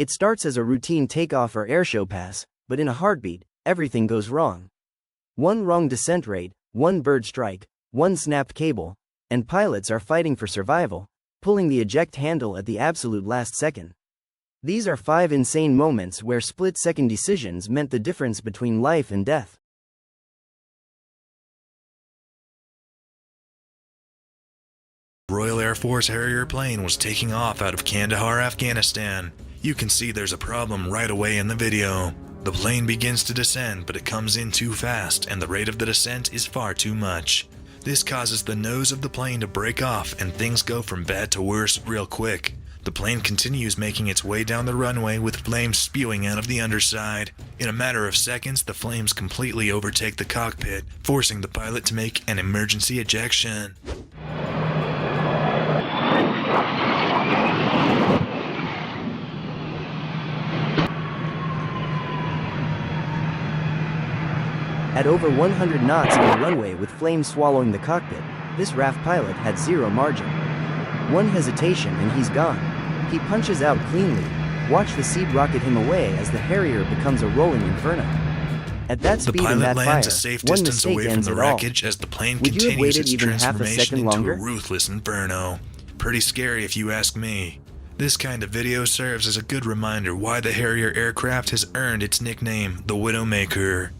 It starts as a routine takeoff or airshow pass, but in a heartbeat, everything goes wrong. One wrong descent rate, one bird strike, one snapped cable, and pilots are fighting for survival, pulling the eject handle at the absolute last second. These are 5 insane moments where split-second decisions meant the difference between life and death. Royal Air Force Harrier plane was taking off out of Kandahar, Afghanistan. You can see there's a problem right away in the video. The plane begins to descend, but it comes in too fast, and the rate of the descent is far too much. This causes the nose of the plane to break off, and things go from bad to worse real quick. The plane continues making its way down the runway with flames spewing out of the underside. In a matter of seconds, the flames completely overtake the cockpit, forcing the pilot to make an emergency ejection. At over 100 knots on the runway with flames swallowing the cockpit, this RAF pilot had zero margin. One hesitation and he's gone. He punches out cleanly. Watch the seed rocket him away as the Harrier becomes a rolling inferno. At that speed and that fire, one mistake ends it all. As the plane Would you have waited even half a second longer? A ruthless inferno. Pretty scary if you ask me. This kind of video serves as a good reminder why the Harrier aircraft has earned its nickname, the Widowmaker.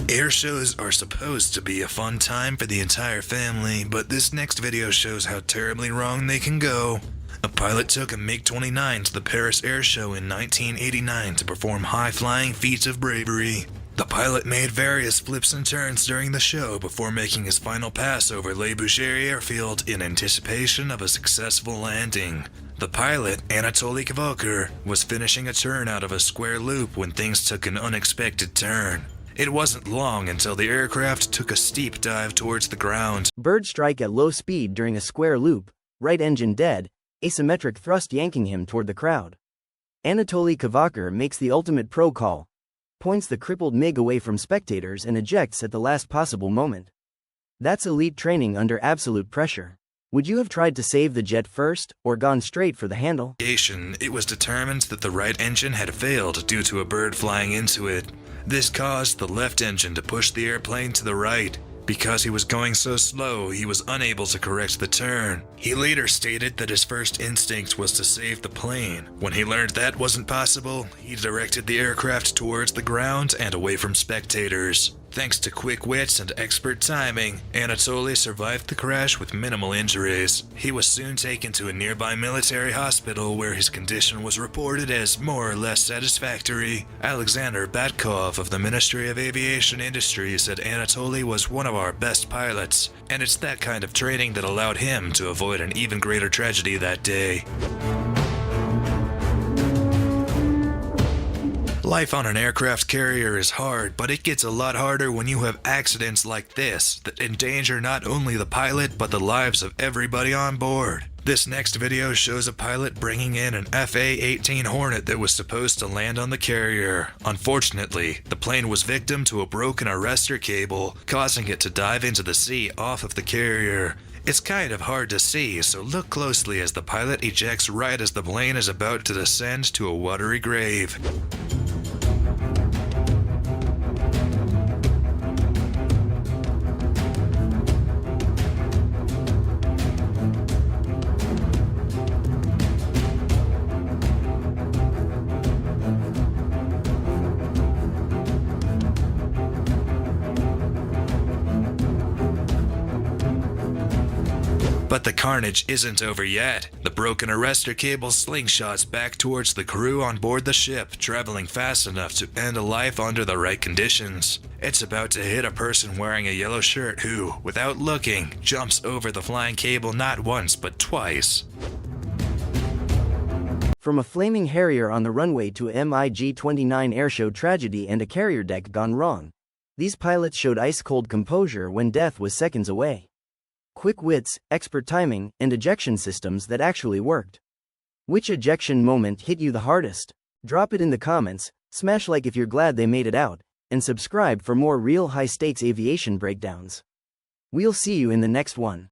Air shows are supposed to be a fun time for the entire family, but this next video shows how terribly wrong they can go. A pilot took a MiG-29 to the Paris Air Show in 1989 to perform high-flying feats of bravery. The pilot made various flips and turns during the show before making his final pass over Le Bourget Airfield in anticipation of a successful landing. The pilot, Anatoly Kavoker, was finishing a turn out of a square loop when things took an unexpected turn. It wasn't long until the aircraft took a steep dive towards the ground. Bird strike at low speed during a square loop, right engine dead, asymmetric thrust yanking him toward the crowd. Anatoly Kavoker makes the ultimate pro call, points the crippled MiG away from spectators and ejects at the last possible moment. That's elite training under absolute pressure. Would you have tried to save the jet first, or gone straight for the handle? It was determined that the right engine had failed due to a bird flying into it. This caused the left engine to push the airplane to the right. Because he was going so slow, he was unable to correct the turn. He later stated that his first instinct was to save the plane. When he learned that wasn't possible, he directed the aircraft towards the ground and away from spectators. Thanks to quick wits and expert timing, Anatoly survived the crash with minimal injuries. He was soon taken to a nearby military hospital where his condition was reported as more or less satisfactory. Alexander Batkov of the Ministry of Aviation Industry said Anatoly was one of our best pilots, and it's that kind of training that allowed him to avoid an even greater tragedy that day. Life on an aircraft carrier is hard, but it gets a lot harder when you have accidents like this that endanger not only the pilot but the lives of everybody on board. This next video shows a pilot bringing in an FA-18 Hornet that was supposed to land on the carrier. Unfortunately, the plane was victim to a broken arrestor cable, causing it to dive into the sea off of the carrier. It's kind of hard to see, so look closely as the pilot ejects right as the plane is about to descend to a watery grave. But the carnage isn't over yet. The broken arrestor cable slingshots back towards the crew on board the ship, traveling fast enough to end a life under the right conditions. It's about to hit a person wearing a yellow shirt who, without looking, jumps over the flying cable not once but twice. From a flaming Harrier on the runway to a MiG-29 airshow tragedy and a carrier deck gone wrong, these pilots showed ice-cold composure when death was seconds away. Quick wits, expert timing, and ejection systems that actually worked. Which ejection moment hit you the hardest? Drop it in the comments, smash like if you're glad they made it out, and subscribe for more real high-stakes aviation breakdowns. We'll see you in the next one.